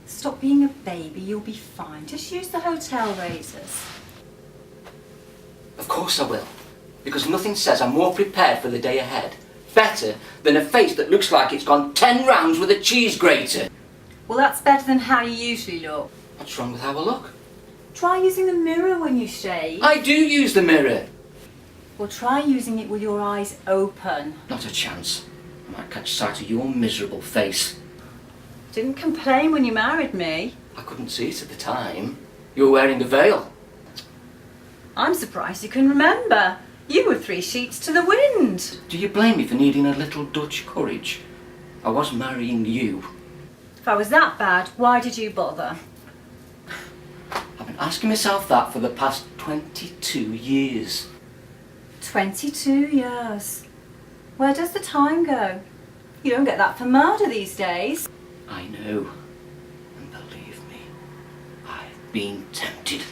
Stop being a baby, you'll be fine. Just use the hotel razors. Of course I will. Because nothing says I'm more prepared for the day ahead. Better than a face that looks like it's gone 10 rounds with a cheese grater. Well, that's better than how you usually look. What's wrong with how I look? Try using the mirror when you shave. I do use the mirror. Well, try using it with your eyes open. Not a chance. I might catch sight of your miserable face. Didn't complain when you married me. I couldn't see it at the time. You were wearing a veil. I'm surprised you can remember. You were 3 sheets to the wind. Do you blame me for needing a little Dutch courage? I was marrying you. If I was that bad, why did you bother? I've been asking myself that for the past 22 years. 22 years. Where does the time go? You don't get that for murder these days. I know. And believe me, I've been tempted.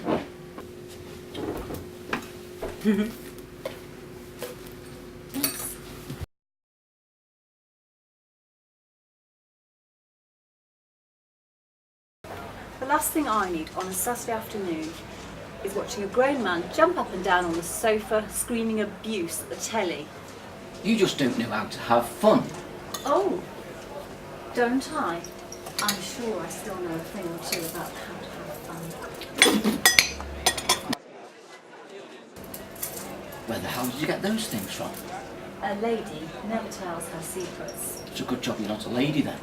The last thing I need on a Saturday afternoon is watching a grown man jump up and down on the sofa, screaming abuse at the telly. You just don't know how to have fun. Oh, don't I? I'm sure I still know a thing or two about how to have fun. Where the hell did you get those things from? A lady never tells her secrets. It's a good job you're not a lady then.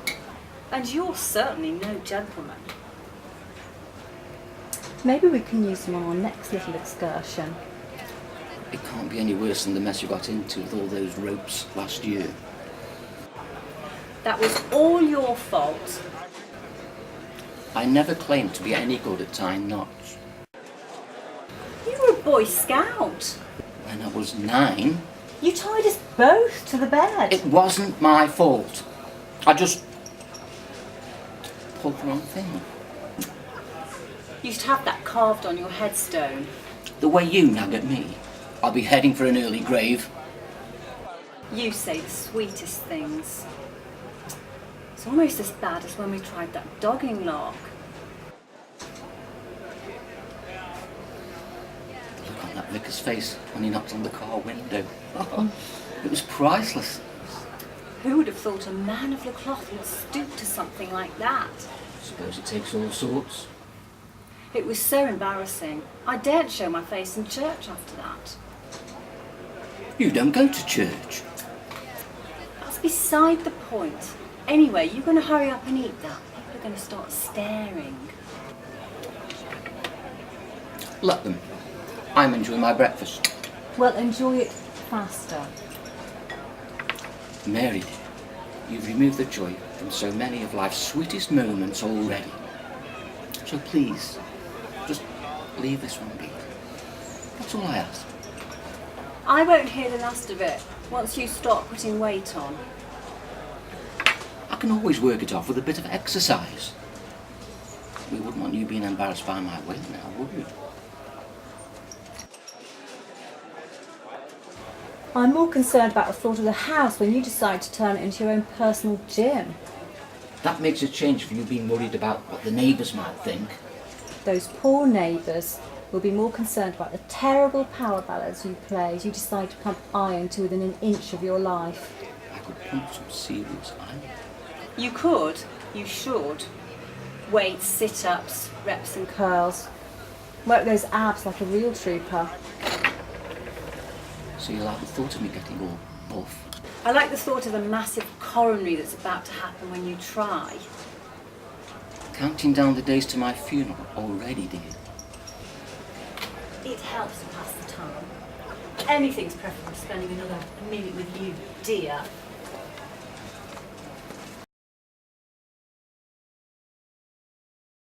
And you're certainly no gentleman. Maybe we can use them on our next little excursion. It can't be any worse than the mess you got into with all those ropes last year. That was all your fault. I never claimed to be any good at tying knots. You were a Boy Scout. When I was 9, You tied us both to the bed. it wasn't my fault. I just pulled the wrong thing. You should have that carved on your headstone. The way you nag at me, I'll be heading for an early grave. You say the sweetest things. It's almost as bad as when we tried that dogging lark. Look on that vicar's face when he knocked on the car window. Oh, it was priceless. Who would have thought a man of the cloth would stoop to something like that? Suppose it takes all sorts. It was so embarrassing. I daren't show my face in church after that. You don't go to church. That's beside the point. Anyway, you're going to hurry up and eat that. People are going to start staring. Let them. I'm enjoying my breakfast. Well, enjoy it faster. Mary, you've removed the joy from so many of life's sweetest moments already. So please, just leave this one be. That's all I ask. I won't hear the last of it once you stop putting weight on. I can always work it off with a bit of exercise. We wouldn't want you being embarrassed by my weight now, would we? I'm more concerned about the thought of the house when you decide to turn it into your own personal gym. That makes a change from you being worried about what the neighbours might think. Those poor neighbours will be more concerned about the terrible power ballads you play as you decide to pump iron to within an inch of your life. I could pump some serious iron. You could, you should. Weights, sit-ups, reps and curls. Work those abs like a real trooper. So you like the thought of me getting all buff? I like the thought of the massive coronary that's about to happen when you try. Counting down the days to my funeral already, dear. It helps to pass the time. Anything's preferable to spending another minute with you, dear.